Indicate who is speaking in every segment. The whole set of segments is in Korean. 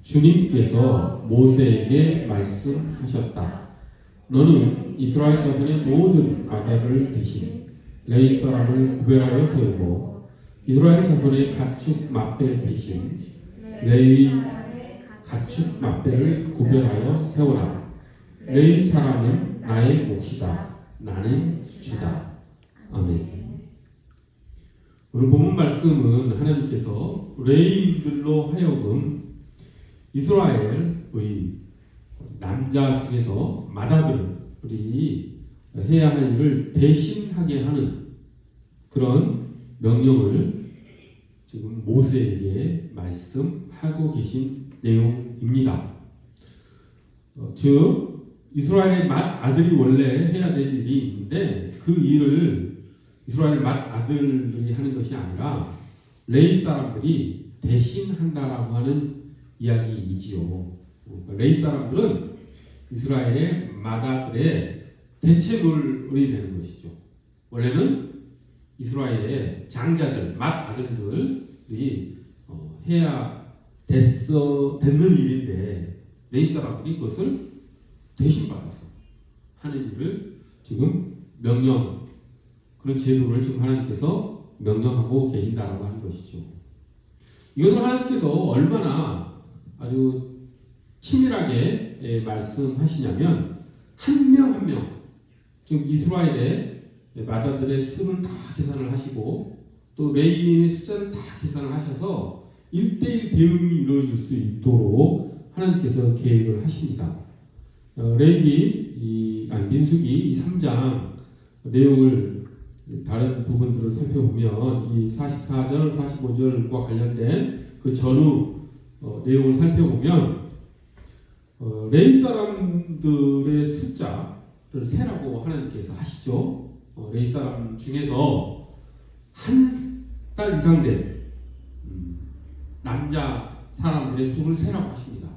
Speaker 1: 주님께서 모세에게 말씀하셨다. 너는 이스라엘 자손의 모든 아들을 대신 레위 사람을 구별하여 세우고 이스라엘 자손의 가축 맏배 대신 레위 가축 맏배를 구별하여 세우라. 레위 사람은 나의 몫이다. 나는 주다. 아멘. 오늘 본문 말씀은 하나님께서 레위인들로 하여금 이스라엘의 남자 중에서 맏아들이 해야 할 일을 대신하게 하는 그런 명령을 지금 모세에게 말씀하고 계신 내용입니다. 즉 이스라엘의 맏아들이 원래 해야 될 일이 있는데 그 일을 이스라엘 맏아들이 하는 것이 아니라 레위 사람들이 대신한다라고 하는 이야기이지요. 레위 사람들은 이스라엘의 맏아들의 대체물이 되는 것이죠. 원래는 이스라엘의 장자들, 맏아들들이 해야 됐는 일인데 레위 사람들이 그것을 대신받아서 하는 일을 지금 그런 제도를 지금 하나님께서 명령하고 계신다라고 하는 것이죠. 이것을 하나님께서 얼마나 아주 치밀하게 말씀하시냐면 한 명 한 명 지금 이스라엘의 맏아들의 수를 다 계산을 하시고 또 레위인의 숫자를 다 계산을 하셔서 1:1 대응이 이루어질 수 있도록 하나님께서 계획을 하십니다. 민수기 3장 내용을 다른 부분들을 살펴보면 이 44절, 45절과 관련된 그 전후 내용을 살펴보면 레위 사람들의 숫자를 세라고 하나님께서 하시죠. 레위 사람 중에서 한 달 이상 된 남자 사람들의 수를 세라고 하십니다.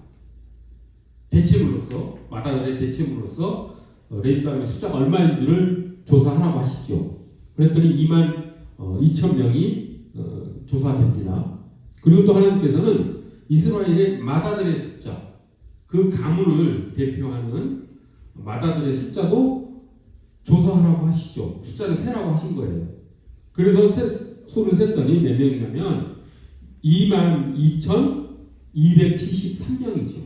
Speaker 1: 대체물로서 맏아들의 대체물로서 레위 사람의 숫자가 얼마인지를 조사하라고 하시죠. 그랬더니 22,000명이 조사됩니다. 그리고 또 하나님께서는 이스라엘의 맏아들의 숫자, 그 가문을 대표하는 맏아들의 숫자도 조사하라고 하시죠. 숫자를 세라고 하신 거예요. 그래서 수를 셌더니 몇 명이냐면 22,273명이죠.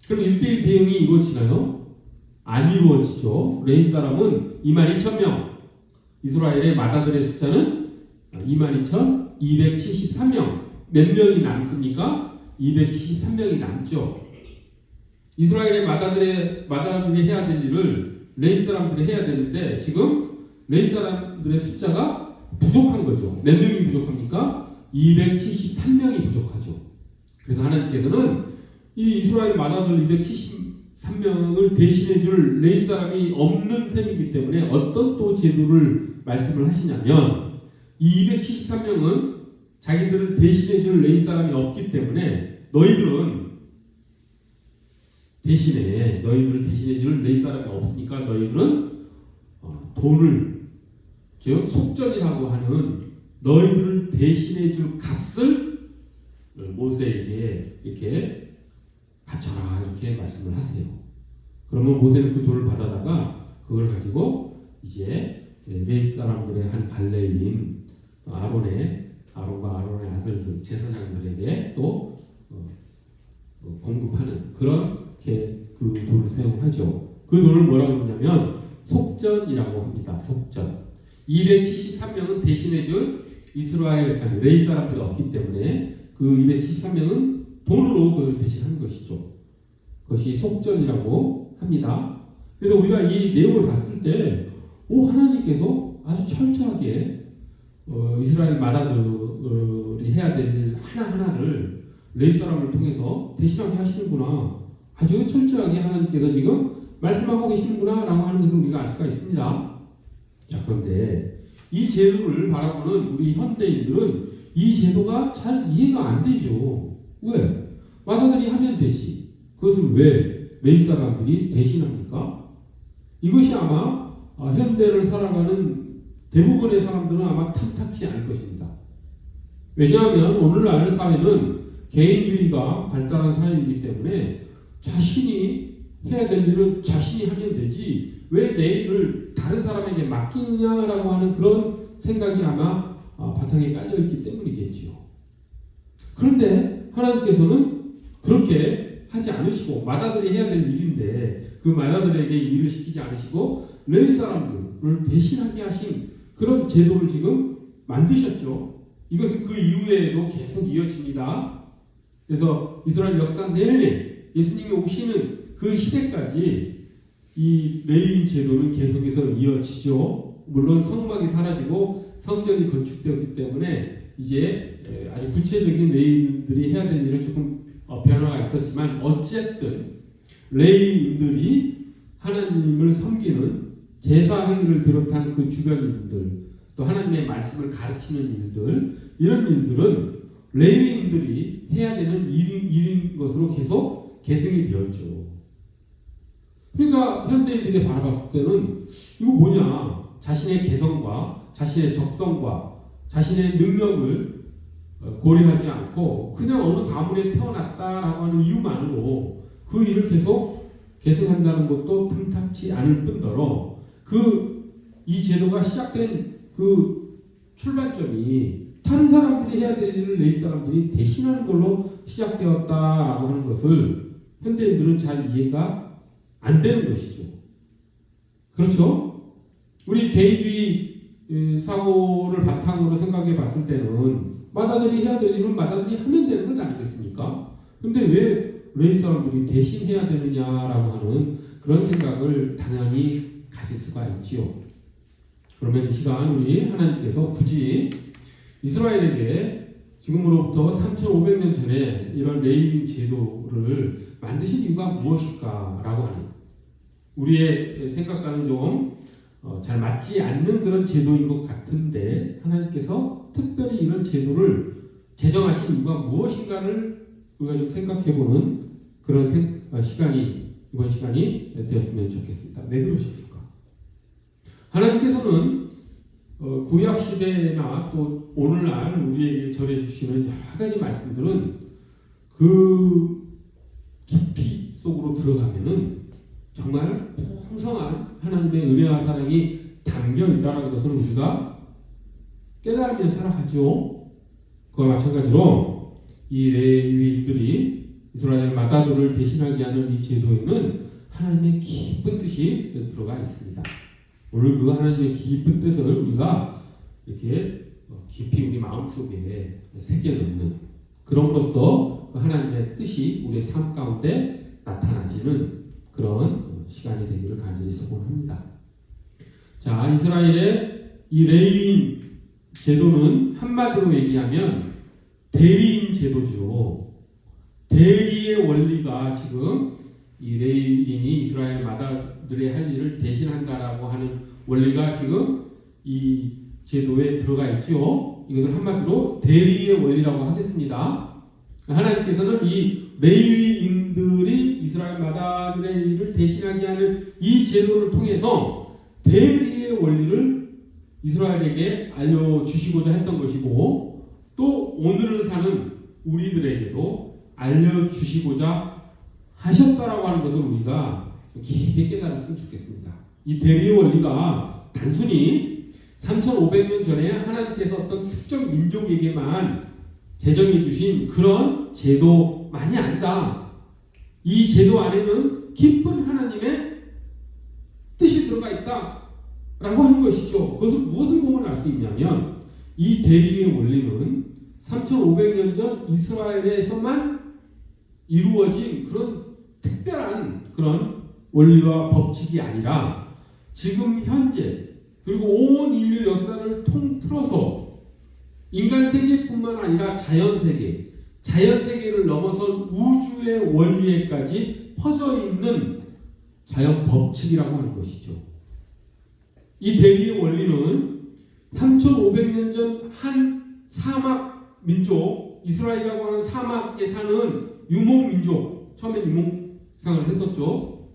Speaker 1: 그럼 1:1 대응이 이루어지나요? 안 이루어지죠. 레위 사람은 22,000명, 이스라엘의 맏아들의 숫자는 22,273명. 몇 명이 남습니까? 273명이 남죠. 이스라엘의 맏아들이 해야 될 일을 레위 사람들이 해야 되는데 지금 레위 사람들의 숫자가 부족한 거죠. 몇 명이 부족합니까? 273명이 부족하죠. 그래서 하나님께서는 이 이스라엘 맏아들 273명을 대신해 줄 레위 사람이 없는 셈이기 때문에 어떤 또 제도를 말씀을 하시냐면 이 273명은 자기들을 대신해 줄 레위 사람이 없기 때문에 너희들을 대신해 줄 레위 사람이 없으니까 너희들은 돈을 즉 속전이라고 하는 너희들을 대신해 줄 값을 모세에게 이렇게 바쳐라 이렇게 말씀을 하세요. 그러면 모세는 그 돈을 받아다가 그걸 가지고 이제 레위 사람들의 한 갈래인 아론과 아론의 아들들 제사장들에게 또 공급하는 그렇게 그 돈을 사용하죠. 그 돈을 뭐라고 그러냐면 속전이라고 합니다. 속전. 273명은 대신해줄 레위 사람들이 없기 때문에 그 273명은 돈으로 그걸 대신하는 것이죠. 그것이 속전이라고 합니다. 그래서 우리가 이 내용을 봤을 때 하나님께서 아주 철저하게 이스라엘 맏아들이 해야 될 일 하나하나를 레위 사람을 통해서 대신하게 하시는구나. 아주 철저하게 하나님께서 지금 말씀하고 계시는구나 라고 하는 것을 우리가 알 수가 있습니다. 자, 그런데 이 제도를 바라보는 우리 현대인들은 이 제도가 잘 이해가 안 되죠. 왜? 맏아들이 하면 되지. 그것을 왜 레위 사람들이 대신합니까? 이것이 아마 현대를 살아가는 대부분의 사람들은 아마 탐탁치 않을 것입니다. 왜냐하면 오늘날 사회는 개인주의가 발달한 사회이기 때문에 자신이 해야 될 일을 자신이 하면 되지 왜 내 일을 다른 사람에게 맡기느냐라고 하는 그런 생각이 아마 바탕에 깔려있기 때문이겠지요. 그런데 하나님께서는 그렇게 하지 않으시고 맏아들이 해야 될 일인데 그 맏아들에게 일을 시키지 않으시고 레위 사람들을 대신하게 하신 그런 제도를 지금 만드셨죠. 이것은 그 이후에도 계속 이어집니다. 그래서 이스라엘 역사 내내 예수님이 오시는 그 시대까지 이 레위인 제도는 계속해서 이어지죠. 물론 성막이 사라지고 성전이 건축되었기 때문에 이제 아주 구체적인 레위인들이 해야 될 일은 조금 변화가 있었지만 어쨌든 레위인들이 하나님을 섬기는 제사 행위를 비롯한 그 주변인들 또 하나님의 말씀을 가르치는 일들 이런 일들은 레위인들이 해야 되는 일인 것으로 계속 계승이 되었죠. 그러니까 현대인들이 바라봤을 때는 이거 뭐냐 자신의 개성과 자신의 적성과 자신의 능력을 고려하지 않고 그냥 어느 가문에 태어났다라고 하는 이유만으로 그 일을 계속 계승한다는 것도 틈탁치 않을 뿐더러 이 제도가 시작된 그 출발점이 다른 사람들이 해야 될 일을 레위 사람들이 대신하는 걸로 시작되었다라고 하는 것을 현대인들은 잘 이해가 안 되는 것이죠. 그렇죠? 우리 개인주의 사고를 바탕으로 생각해 봤을 때는 맏아들이 해야 될 일은 맏아들이 하면 되는 것 아니겠습니까? 근데 왜 레위 사람들이 대신 해야 되느냐라고 하는 그런 생각을 당연히 가질 수가 있지요. 그러면 이 시간 우리 하나님께서 굳이 이스라엘에게 지금으로부터 3,500년 전에 이런 레위인 제도를 만드신 이유가 무엇일까라고 하는 우리의 생각과는 좀 잘 맞지 않는 그런 제도인 것 같은데 하나님께서 특별히 이런 제도를 제정하신 이유가 무엇인가를 우리가 좀 생각해보는 그런 시간이 이번 시간이 되었으면 좋겠습니다. 왜 그러셨을까? 하나님께서는 구약 시대나 또 오늘날 우리에게 전해주시는 여러 가지 말씀들은 그 깊이 속으로 들어가면은 정말 풍성한 하나님의 은혜와 사랑이 담겨 있다는 것을 우리가 깨달으며 살아가죠. 그와 마찬가지로 이 레위인들이 이스라엘 맏아들을 대신하게 하는 이 제도에는 하나님의 깊은 뜻이 들어가 있습니다. 오늘 그 하나님의 깊은 뜻을 우리가 이렇게 깊이 우리 마음속에 새겨넣는 그럼으로써 하나님의 뜻이 우리의 삶 가운데 나타나지는 그런 시간이 되기를 간절히 소원합니다. 자, 이스라엘의 이 레위인 제도는 한마디로 얘기하면 대리인 제도죠. 대리의 원리가 지금 이 레위인이 이스라엘 맏아들의 할 일을 대신한다라고 하는 원리가 지금 이 제도에 들어가 있죠. 이것을 한마디로 대리의 원리라고 하겠습니다. 하나님께서는 이 레위인들이 이스라엘 맏아들의 일을 대신하게 하는 이 제도를 통해서 대리의 원리를 이스라엘에게 알려주시고자 했던 것이고 또 오늘을 사는 우리들에게도 알려주시고자 하셨다라고 하는 것을 우리가 깊이 깨달았으면 좋겠습니다. 이 대리의 원리가 단순히 3,500년 전에 하나님께서 어떤 특정 민족에게만 제정해 주신 그런 제도만이 아니다. 이 제도 안에는 깊은 하나님의 뜻이 들어가 있다라고 하는 것이죠. 그것을 무엇을 보면 알 수 있냐면 이 대리의 원리는 3,500년 전 이스라엘에서만 이루어진 그런 특별한 그런 원리와 법칙이 아니라 지금 현재 그리고 온 인류 역사를 통틀어서 인간 세계뿐만 아니라 자연 세계를 넘어선 우주의 원리에까지 퍼져 있는 자연 법칙이라고 하는 것이죠. 이 대리의 원리는 3,500년 전 한 사막 민족, 이스라엘이라고 하는 사막에 사는 유목민족, 처음에 유목상을 했었죠.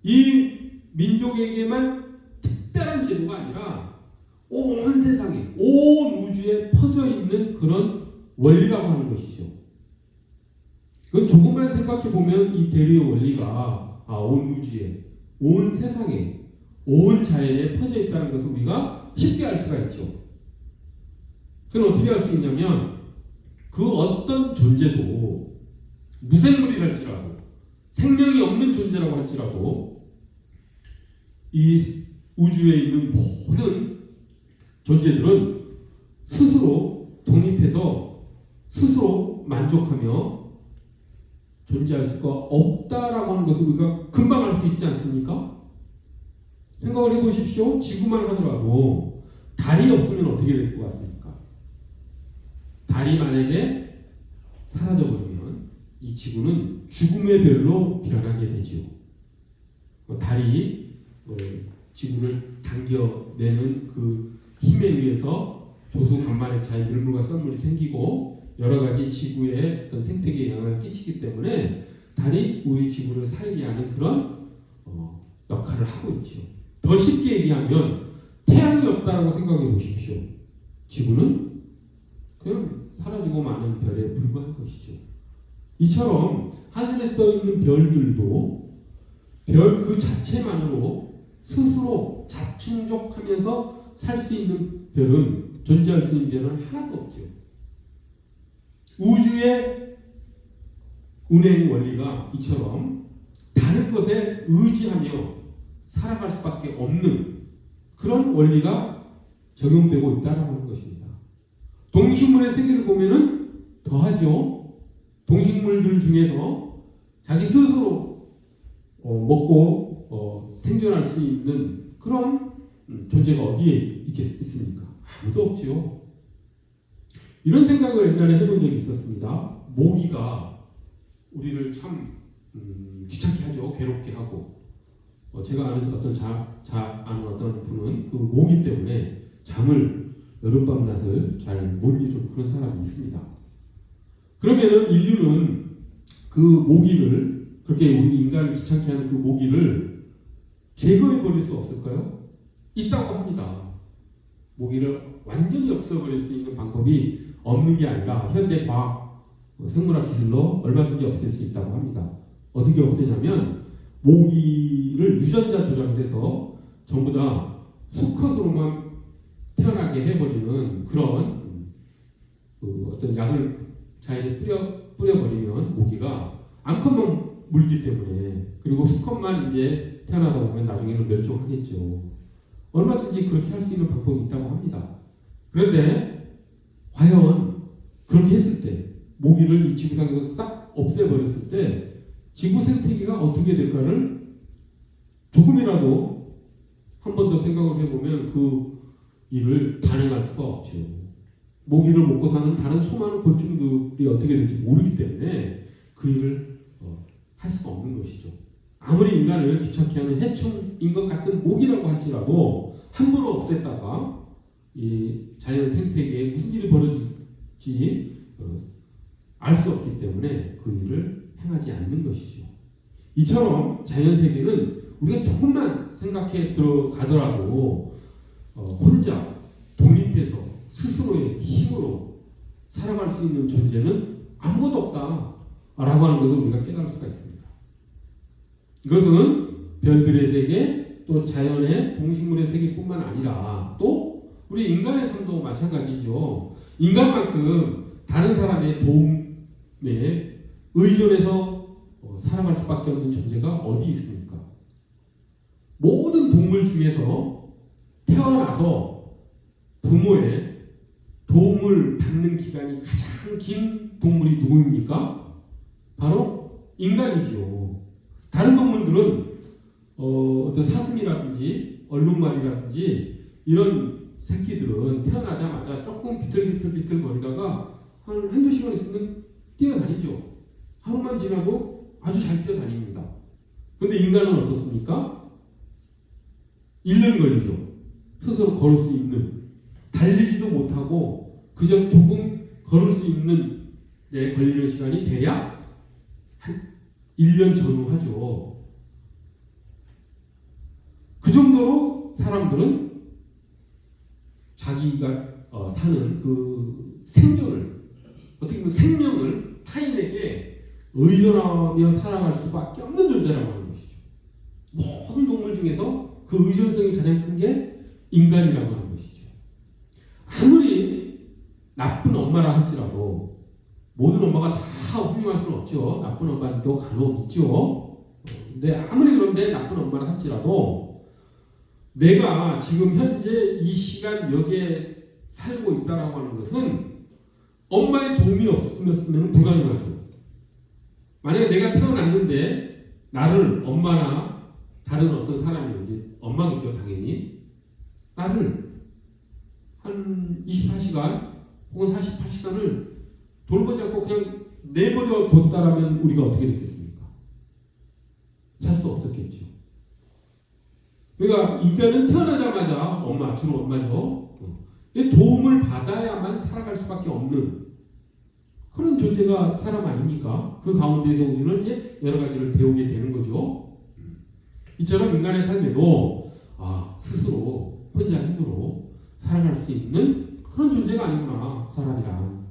Speaker 1: 이 민족에게만 특별한 제도가 아니라 온 세상에, 온 우주에 퍼져 있는 그런 원리라고 하는 것이죠. 그건 조금만 생각해 보면 이 대류의 원리가 온 우주에, 온 세상에, 온 자연에 퍼져 있다는 것을 우리가 쉽게 알 수가 있죠. 그건 어떻게 알 수 있냐면 그 어떤 존재도 무생물이랄지라도 생명이 없는 존재라고 할지라도 이 우주에 있는 모든 존재들은 스스로 독립해서 스스로 만족하며 존재할 수가 없다라고 하는 것을 우리가 금방 알 수 있지 않습니까? 생각을 해보십시오. 지구만 하더라도 달이 없으면 어떻게 될 것 같습니까? 달이 만약에 사라져버리면 이 지구는 죽음의 별로 변하게 되지요. 달이 지구를 당겨내는 그 힘에 의해서 조수 간만의 밀물과 썰물이 생기고 여러 가지 지구의 어떤 생태계에 영향을 끼치기 때문에 달이 우리 지구를 살게 하는 그런 역할을 하고 있죠. 더 쉽게 얘기하면 태양이 없다라고 생각해 보십시오. 지구는 그냥 사라지고 마는 별에 불과한 것이죠. 이처럼 하늘에 떠 있는 별들도 별 그 자체만으로 스스로 자충족하면서 살 수 있는 별은, 존재할 수 있는 별은 하나도 없죠. 우주의 운행 원리가 이처럼 다른 것에 의지하며 살아갈 수밖에 없는 그런 원리가 적용되고 있다고 하는 것입니다. 동식물의 세계를 보면은 더하죠. 동식물들 중에서 자기 스스로 먹고 생존할 수 있는 그런 존재가 어디에 있겠습니까? 아무도 없죠. 이런 생각을 옛날에 해본 적이 있었습니다. 모기가 우리를 참 귀찮게 하죠. 괴롭게 하고. 제가 아는 아는 어떤 분은 그 모기 때문에 잠을 여름밤 낮을 잘 못 이루는 그런 사람이 있습니다. 그러면은 인류는 그 모기를, 그렇게 우리 인간을 귀찮게 하는 그 모기를 제거해 버릴 수 없을까요? 있다고 합니다. 모기를 완전히 없애버릴 수 있는 방법이 없는 게 아니라 현대 과학, 생물학 기술로 얼마든지 없앨 수 있다고 합니다. 어떻게 없애냐면 모기를 유전자 조작을 해서 전부 다 수컷으로만 태어나게 해버리는 그런 어떤 약을 자연에 뿌려버리면 모기가 암컷만 물기 때문에, 그리고 수컷만 이제 태어나다 보면 나중에는 멸종하겠죠. 얼마든지 그렇게 할 수 있는 방법이 있다고 합니다. 그런데 과연 그렇게 했을 때, 모기를 이 지구상에서 싹 없애버렸을 때 지구 생태계가 어떻게 될까를 조금이라도 한 번 더 생각을 해보면 그 일을 단행할 수가 없죠. 모기를 먹고 사는 다른 수많은 곤충들이 어떻게 될지 모르기 때문에 그 일을 할 수가 없는 것이죠. 아무리 인간을 귀찮게 하는 해충인 것 같은 모기라고 할지라도 함부로 없앴다가 이 자연 생태계에 무슨 일이 벌어질지 알 수 없기 때문에 그 일을 행하지 않는 것이죠. 이처럼 자연 세계는 우리가 조금만 생각해 들어가더라도 혼자 독립해서 스스로의 힘으로 살아갈 수 있는 존재는 아무것도 없다라고 하는 것을 우리가 깨달을 수가 있습니다. 이것은 별들의 세계, 또 자연의 동식물의 세계뿐만 아니라 또 우리 인간의 삶도 마찬가지죠. 인간만큼 다른 사람의 도움에 의존해서 살아갈 수밖에 없는 존재가 어디 있습니까? 모든 동물 중에서 태어나서 부모의 도움을 받는 기간이 가장 긴 동물이 누구입니까? 바로 인간이지요. 다른 동물들은 어떤 사슴이라든지 얼룩말이라든지 이런 새끼들은 태어나자마자 조금 비틀비틀 거리다가 한두 시간 있으면 뛰어다니죠. 하루만 지나도 아주 잘 뛰어다닙니다. 그런데 인간은 어떻습니까? 1년 걸리죠. 스스로 걸을 수 있는, 달리지도 못하고 그저 조금 걸을 수 있는 데 걸리는 시간이 대략 한 1년 전후하죠. 그 정도로 사람들은 자기가 사는 그 생존을, 어떻게 보면 생명을 타인에게 의존하며 살아갈 수밖에 없는 존재라고 하는 것이죠. 모든 동물 중에서 그 의존성이 가장 큰 게 인간이라고 하는 것이죠. 아무리 나쁜 엄마라 할지라도 모든 엄마가 다 훌륭할 수는 없죠. 나쁜 엄마도 간혹 있죠. 근데 아무리 그런데 나쁜 엄마라 할지라도 내가 지금 현재 이 시간 여기에 살고 있다라고 하는 것은 엄마의 도움이 없으면 불가능하죠. 만약에 내가 태어났는데 나를 엄마나 다른 어떤 사람이 이제 엄마겠죠, 당연히. 나를 한 24시간 혹은 48시간을 돌보지 않고 그냥 내버려 뒀다라면 우리가 어떻게 됐겠습니까? 살 수 없었겠죠. 그러니까 인간은 태어나자마자 주로 엄마죠. 도움을 받아야만 살아갈 수밖에 없는 그런 존재가 사람 아닙니까? 그 가운데서 우리는 이제 여러 가지를 배우게 되는 거죠. 이처럼 인간의 삶에도 스스로 혼자 힘으로 살아갈 수 있는 그런 존재가 아니구나, 사람이란.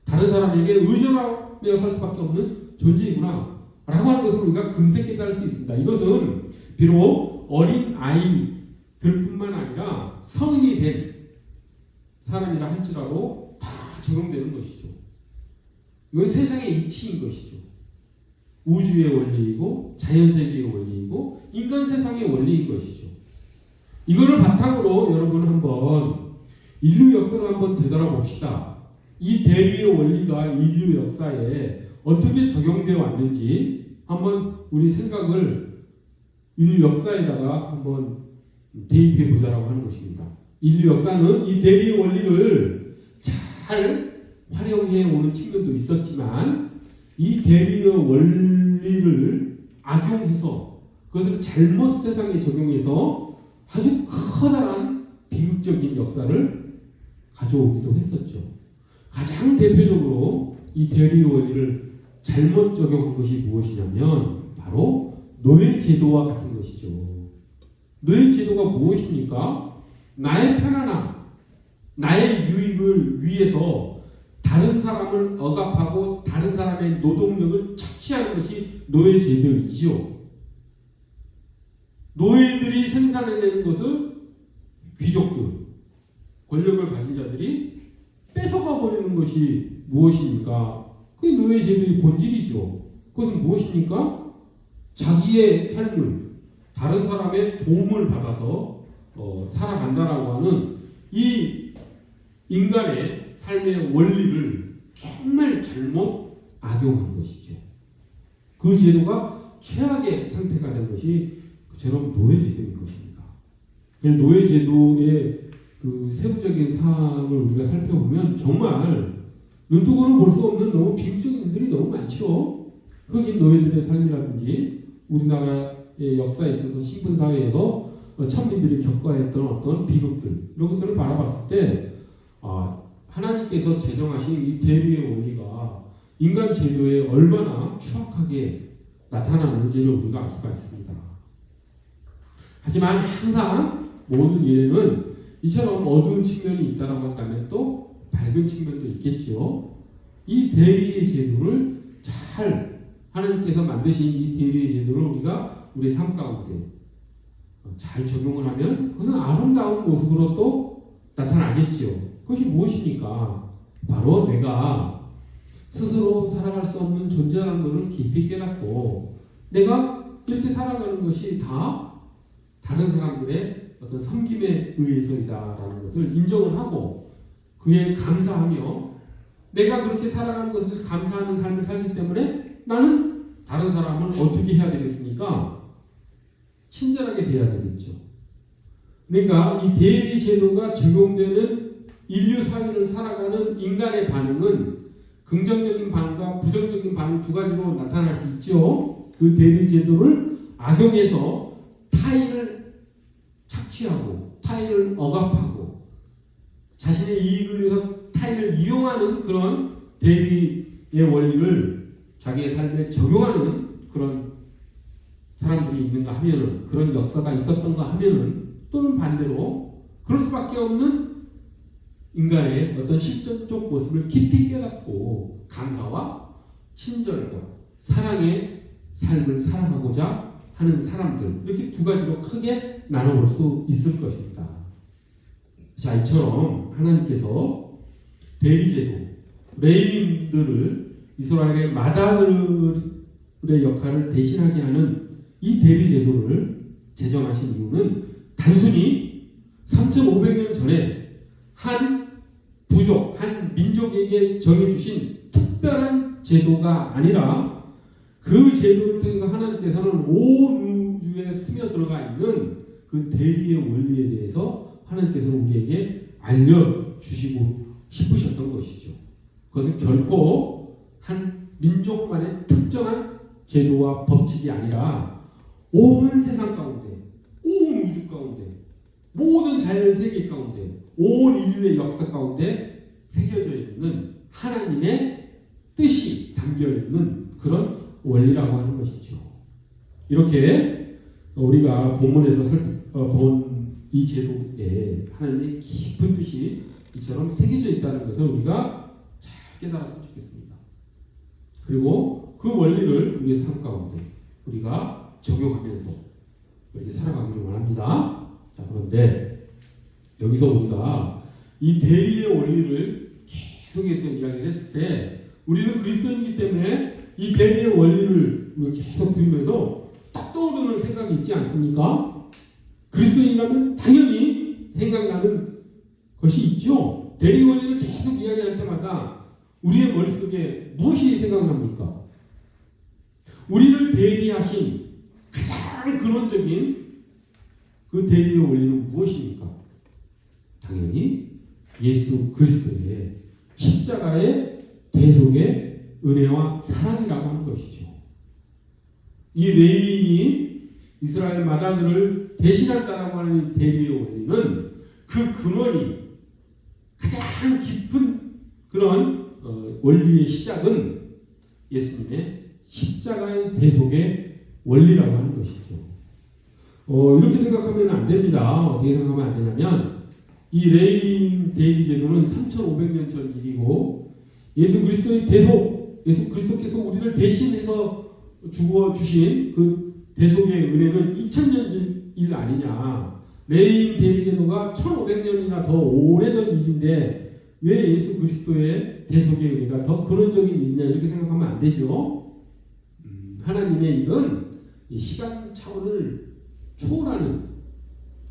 Speaker 1: 다른 사람에게 의존하며 살 수밖에 없는 존재이구나 라고 하는 것을 우리가 금세 깨달을 수 있습니다. 이것은 비록 어린 아이들뿐만 아니라 성인이 된 사람이라 할지라도 다 적용되는 것이죠. 이건 세상의 이치인 것이죠. 우주의 원리이고 자연세계의 원리이고 인간 세상의 원리인 것이죠. 이거를 바탕으로 여러분 한번 인류 역사를 한번 되돌아봅시다. 이 대리의 원리가 인류 역사에 어떻게 적용되어 왔는지 한번 우리 생각을 인류 역사에다가 한번 대입해 보자라고 하는 것입니다. 인류 역사는 이 대리의 원리를 잘 활용해 오는 측면도 있었지만 이 대리의 원리를 악용해서 그것을 잘못 세상에 적용해서 아주 커다란 비극적인 역사를 가져오기도 했었죠. 가장 대표적으로 이 대리의 원리를 잘못 적용한 것이 무엇이냐면 바로 노예제도와 같은 것이죠. 노예제도가 무엇입니까? 나의 편안함, 나의 유익을 위해서 다른 사람을 억압하고 다른 사람의 노동력을 착취하는 것이 노예제도이지요. 노예들이 생산해내는 것을 귀족들, 권력을 가진 자들이 뺏어가 버리는 것이 무엇입니까? 그게 노예제도의 본질이죠. 그것은 무엇입니까? 자기의 삶을 다른 사람의 도움을 받아서 살아간다라고 하는 이 인간의 삶의 원리를 정말 잘못 악용한 것이죠. 그 제도가 최악의 상태가 된 것이 그처럼 노예제도인 것입니다. 노예제도의 그 세부적인 사항을 우리가 살펴보면 정말 눈뜨고는 볼 수 없는 너무 비극적인 일들이 너무 많죠. 흑인 노예들의 삶이라든지 우리나라의 역사에 있어서 신분사회에서 천민들이 겪어야 했던 어떤 비극들 이런 것들을 바라봤을 때 하나님께서 제정하신 이 대리의 원리가 인간 제도에 얼마나 추악하게 나타나는지를 우리가 알 수가 있습니다. 하지만 항상 모든 일에는 이처럼 어두운 측면이 있다라고 한다면 또 밝은 측면도 있겠지요. 이 대리의 제도를 잘 하나님께서 만드신 이 대리의 제도를 우리가 우리 삶 가운데 잘 적용을 하면 그것은 아름다운 모습으로 또 나타나겠지요. 그것이 무엇입니까? 바로 내가 스스로 살아갈 수 없는 존재라는 것을 깊이 깨닫고 내가 이렇게 살아가는 것이 다 다른 사람들의 어떤 섬김에 의해서이다라는 것을 인정을 하고 그에 감사하며 내가 그렇게 살아가는 것을 감사하는 삶을 살기 때문에 나는 다른 사람을 어떻게 해야 되겠습니까? 친절하게 대해야 되겠죠. 그러니까 이 대리 제도가 적용되는 인류 사회를 살아가는 인간의 반응은 긍정적인 반응과 부정적인 반응 두 가지로 나타날 수 있죠. 그 대리 제도를 악용해서 타인을 착취하고 타인을 억압하고 자신의 이익을 위해서 타인을 이용하는 그런 대리의 원리를 자기의 삶에 적용하는 그런 사람들이 있는가 하면은 그런 역사가 있었던가 하면은 또는 반대로 그럴 수밖에 없는 인간의 어떤 실존적 모습을 깊이 깨닫고 감사와 친절과 사랑의 삶을 살아가고자 하는 사람들, 이렇게 두 가지로 크게 나눠볼 수 있을 것입니다. 자, 이처럼 하나님께서 대리제도, 레위인들을 이스라엘의 마다들의 역할을 대신하게 하는 이 대리제도를 제정하신 이유는 단순히 3,500년 전에 한 부족, 한 민족에게 정해주신 특별한 제도가 아니라 그 제도를 통해서 하나님께서는 온 우주에 스며들어가 있는 그 대리의 원리에 대해서 하나님께서는 우리에게 알려주시고 싶으셨던 것이죠. 그것은 결코 한 민족만의 특정한 제도와 법칙이 아니라 온 세상 가운데, 온 우주 가운데, 모든 자연 세계 가운데, 온 인류의 역사 가운데 새겨져 있는 하나님의 뜻이 담겨 있는 그런 원리라고 하는 것이죠. 이렇게 우리가 본문에서 본 이 제도에 하나님의 깊은 뜻이 이처럼 새겨져 있다는 것을 우리가 잘 깨달았으면 좋겠습니다. 그리고 그 원리를 우리의 삶 가운데 우리가 적용하면서 이렇게 살아가기를 원합니다. 자, 그런데 여기서 우리가 이 대리의 원리를 계속해서 이야기를 했을 때 우리는 그리스도인이기 때문에 이 대리의 원리를 계속 들으면서 딱 떠오르는 생각이 있지 않습니까? 그리스도인이라면 당연히 생각나는 것이 있죠. 대리 원리를 계속 이야기할 때마다 우리의 머릿속에 무엇이 생각납니까? 우리를 대리하신 가장 근원적인 그 대리의 원리는 무엇입니까? 당연히 예수 그리스도의 십자가의 대속의 은혜와 사랑이라고 하는 것이죠. 이 레위인이 이스라엘 마다들을 대신한다라고 하는 대리의 원리는 그 근원이 가장 깊은 그런 원리의 시작은 예수님의 십자가의 대속의 원리라고 하는 것이죠. 이렇게 생각하면 안 됩니다. 어떻게 생각하면 안 되냐면 이 레위인 대리 제도는 3,500년 전 일이고 예수 그리스도의 대속, 예수 그리스도께서 우리를 대신해서 주신 그 대속의 은혜는 2000년 전 일 아니냐. 레위인 대리 제도가 1500년이나 더 오래된 일인데 왜 예수 그리스도의 대속의 은혜가 더 근원적인 일이냐 이렇게 생각하면 안 되죠. 하나님의 일은 시간 차원을 초월하는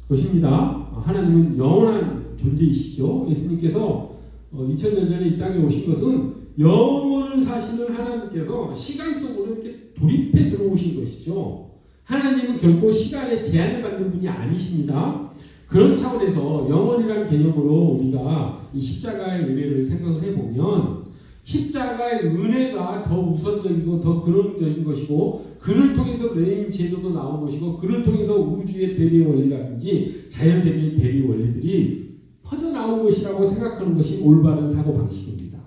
Speaker 1: 것입니다. 하나님은 영원한 존재이시죠. 예수님께서 2000년 전에 이 땅에 오신 것은 영원을 사시는 하나님께서 시간 속으로 이렇게 돌입해 들어오신 것이죠. 하나님은 결코 시간에 제한을 받는 분이 아니십니다. 그런 차원에서 영원이라는 개념으로 우리가 이 십자가의 은혜를 생각을 해보면 십자가의 은혜가 더 우선적이고 더 근원적인 것이고 그를 통해서 레인 제도도 나온 것이고 그를 통해서 우주의 대리 원리라든지 자연세계의 대리 원리들이 퍼져나온 것이라고 생각하는 것이 올바른 사고방식입니다.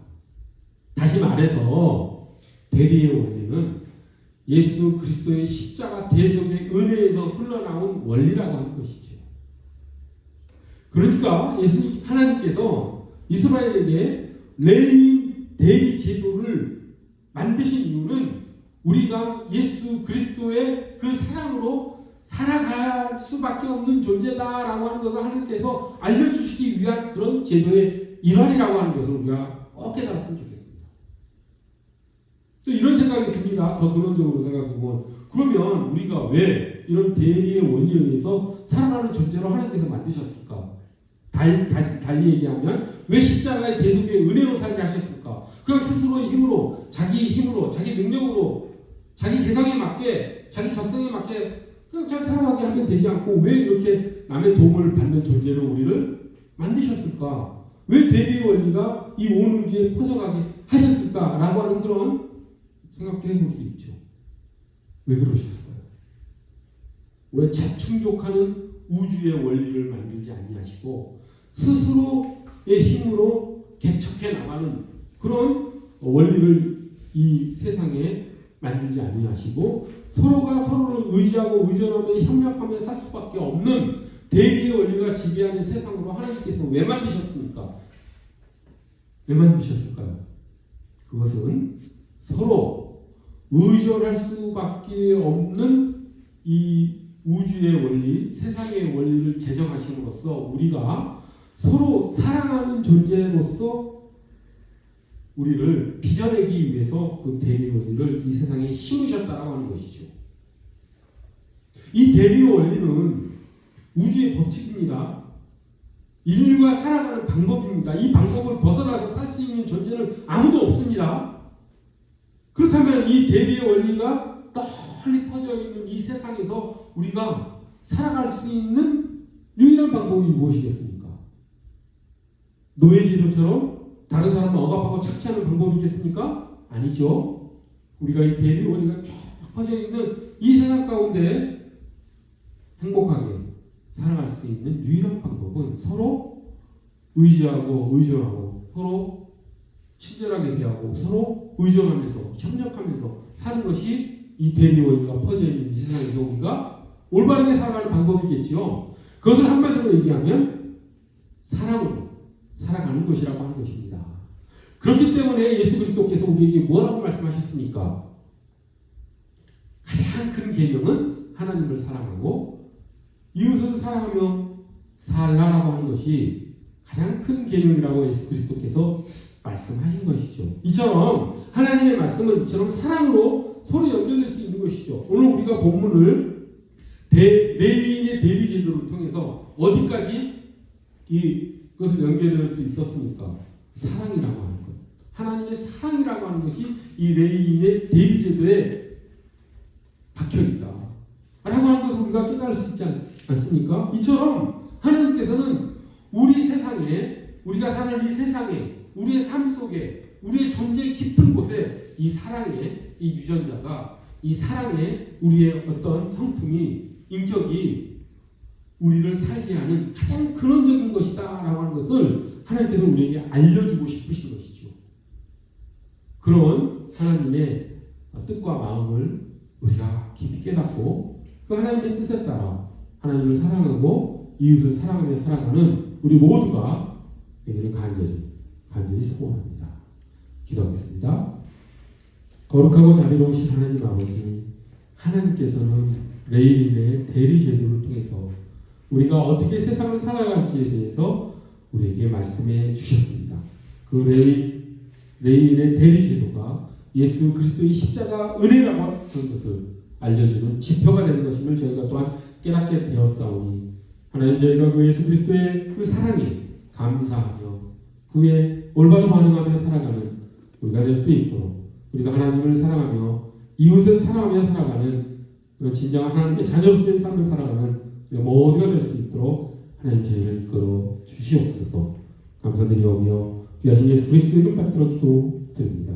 Speaker 1: 다시 말해서 대리의 원리는 예수 그리스도의 십자가 대속의 은혜에서 흘러나온 원리라고 하는 것이죠. 그러니까 하나님께서 이스라엘에게 레위인 대리 제도를 만드신 이유는 우리가 예수 그리스도의 그 사랑으로 살아갈 수밖에 없는 존재다라고 하는 것을 하나님께서 알려주시기 위한 그런 제도의 일환이라고 하는 것을 우리가 꼭 깨달았으면 좋겠습니다. 이런 생각이 듭니다. 더 근원적으로 생각해보면 그러면 우리가 왜 이런 대리의 원리에 의해서 살아가는 존재로 하나님께서 만드셨을까? 달리 얘기하면 왜 십자가의 대속의 은혜로 살게 하셨을까? 그냥 스스로의 힘으로, 자기 능력으로, 자기 개성에 맞게, 자기 적성에 맞게 그냥 잘 살아가게 하면 되지 않고 왜 이렇게 남의 도움을 받는 존재로 우리를 만드셨을까? 왜 대리의 원리가 이 온 우주에 퍼져가게 하셨을까라고 하는 그런 생각도 해볼 수 있죠. 왜 그러셨을까요? 왜 자충족하는 우주의 원리를 만들지 아니하시고 스스로의 힘으로 개척해 나가는 그런 원리를 이 세상에 만들지 아니하시고 서로가 서로를 의지하고 의존하며 협력하며 살 수밖에 없는 대리의 원리가 지배하는 세상으로 하나님께서 왜 만드셨습니까? 왜 만드셨을까요? 그것은 서로 의존할 수밖에 없는 이 우주의 원리, 세상의 원리를 제정하심으로써 우리가 서로 사랑하는 존재로서 우리를 빚어내기 위해서 그 대리 원리를 이 세상에 심으셨다라고 하는 것이죠. 이 대리 원리는 우주의 법칙입니다. 인류가 살아가는 방법입니다. 이 방법을 벗어나서 살 수 있는 존재는 아무도 없습니다. 그렇다면 이 대리의 원리가 널리 퍼져 있는 이 세상에서 우리가 살아갈 수 있는 유일한 방법이 무엇이겠습니까? 노예제도처럼 다른 사람을 억압하고 착취하는 방법이겠습니까? 아니죠. 우리가 이 대리 원리가 쫙 퍼져 있는 이 세상 가운데 행복하게 살아갈 수 있는 유일한 방법은 서로 의지하고 의존하고 서로 친절하게 대하고 서로 의존하면서 협력하면서 사는 것이 이 대리 원리가 퍼져 있는 이 세상에서 우리가 올바르게 살아가는 방법이겠지요. 그것을 한마디로 얘기하면 사랑으로 살아가는 것이라고 하는 것입니다. 그렇기 때문에 예수 그리스도께서 우리에게 뭐라고 말씀하셨습니까? 가장 큰 계명은 하나님을 사랑하고 이웃을 사랑하며 살라라고 하는 것이 가장 큰 계명이라고 예수 그리스도께서 말씀하신 것이죠. 이처럼 하나님의 말씀은 이처럼 사랑으로 서로 연결될 수 있는 것이죠. 오늘 우리가 본문을 레위인의 대리 제도를 통해서 어디까지 이것을 연결될 수 있었습니까? 사랑이라고 하는 것. 하나님의 사랑이라고 하는 것이 이 레위인의 대리 제도에 박혀 있다. 라고 하는 것을 우리가 깨달을 수 있지 않습니까? 이처럼 하나님께서는 우리 세상에, 우리가 사는 이 세상에, 우리의 삶 속에, 우리의 존재 깊은 곳에 이 사랑의 이 유전자가, 이 사랑의 우리의 어떤 성품이, 인격이 우리를 살게 하는 가장 근원적인 것이다 라고 하는 것을 하나님께서 우리에게 알려주고 싶으신 것이죠. 그런 하나님의 뜻과 마음을 우리가 깊이 깨닫고 그 하나님의 뜻에 따라 하나님을 사랑하고 이웃을 사랑하며 살아가는 우리 모두가 되기를 간절히 소원합니다. 기도하겠습니다. 거룩하고 자비로우신 하나님 아버지, 하나님께서는 레위인의 대리 제도를 통해서 우리가 어떻게 세상을 살아갈지에 대해서 우리에게 말씀해 주셨습니다. 그 레위인의 대리 제도가 예수 그리스도의 십자가 은혜라고 하는 것을 알려주는 지표가 되는 것임을 저희가 또한 깨닫게 되었사오니 하나님, 저희가 그 예수 그리스도의 그 사랑에 감사하며 그의 올바로 반응하며 살아가는 우리가 될 수 있도록, 우리가 하나님을 사랑하며 이웃을 사랑하며 살아가는 그런 진정한 하나님의 자녀로서의 삶을 살아가는 우리가 모두가 될 수 있도록 하나님 저희를 이끌어 주시옵소서. 감사드리오며 귀하신 예수 그리스도의 이름 받들어 기도드립니다.